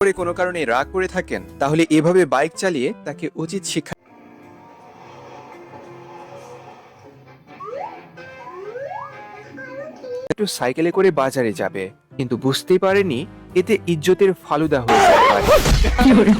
করে কোনো কারণে রাগ করে থাকেন, তাহলে এভাবে বাইক চালিয়ে তাকে উচিত শিক্ষা। একটু সাইকেলে করে বাজারে যাবে, কিন্তু বুঝতেই পারেনি এতে ইজ্জতের ফালুদা হয়ে যেতে পারে।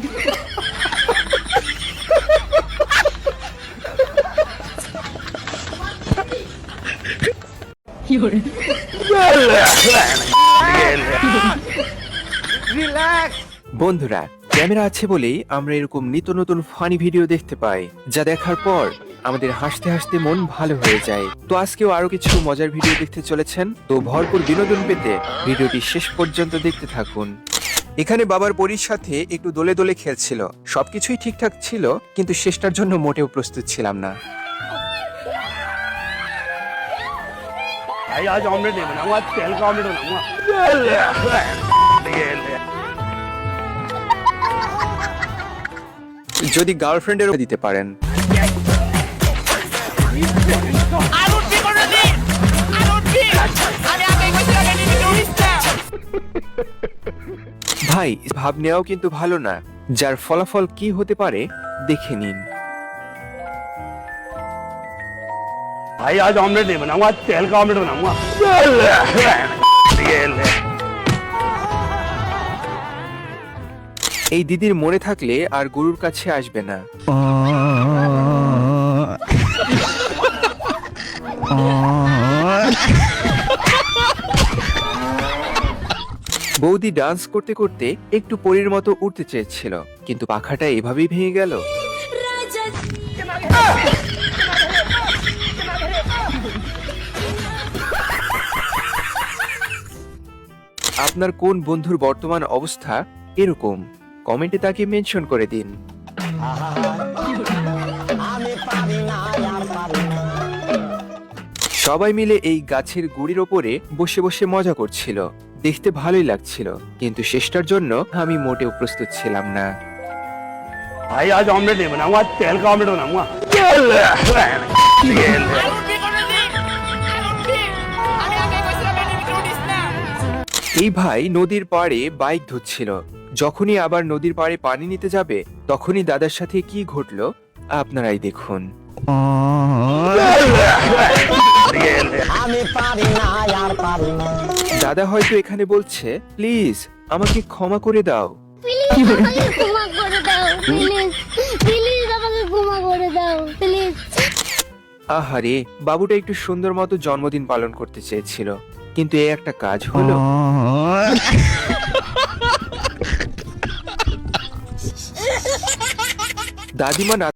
বন্ধুরা, ক্যামেরা আছে বলেই আমরা এরকম নিত্য নতুন ফানি ভিডিও দেখতে পাই, যা দেখার পর আমাদের হাসতে হাসতে মন ভালো হয়ে যায়। তো আজকেও আরো কিছু মজার ভিডিও দেখতে চলেছেন, তো ভরপুর বিনোদন পেতে ভিডিওটি শেষ পর্যন্ত দেখতে থাকুন। এখানে বাবার পরীর সাথে একটু দোলে দোলে খেলছিল, সবকিছুই ঠিকঠাক ছিল, কিন্তু শেষটার জন্য মোটেও প্রস্তুত ছিলাম না। भाई आज ऑमलेट नहीं बनाऊंगा, आज तेल का ऑमलेट बनाऊंगा। যদি গার্লফ্রেন্ডেরও দিতে পারেন। ভাই, ভাব নেওয়াও কিন্তু ভালো না, যার ফলাফল কি হতে পারে দেখে নিন। भाई आज ऑमलेट नहीं बनाऊंगा, आज तेल का ऑमलेट बनाऊंगा। এই দিদির মনে থাকলে আর গুরুর কাছে আসবে না। বৌদি ডান্স করতে করতে একটু পরীর মতো উঠতে চেয়েছিল, কিন্তু পাখাটা এভাবেই ভেঙে গেল। আপনার কোন বন্ধুর বর্তমান অবস্থা এরকম, কমেন্টে তাকে মেনশন করে দিন। সবাই মিলে এই গাছের গুড়ির ওপরে বসে বসে মজা করছিল, দেখতে ভালোই লাগছিল, কিন্তু শেষটার জন্য আমি মোটেও প্রস্তুত ছিলাম না। भाई आज ऑमलेट नहीं बनाऊंगा, आज तेल का ऑमलेट बनाऊंगा। এই ভাই নদীর পাড়ে বাইক ধুচ্ছিল, যখনই আবার নদীর পাড়ে পানি নিতে যাবে, তখনই দাদার সাথে কি ঘটলো আপনারাই দেখুন। দাদা হয়তো এখানে বলছে, প্লিজ আমাকে ক্ষমা করে দাও। আহারে, বাবুটা একটু সুন্দর মতো জন্মদিন পালন করতে চেয়েছিল, কিন্তু এই একটা কাজ হলো। দাদিমা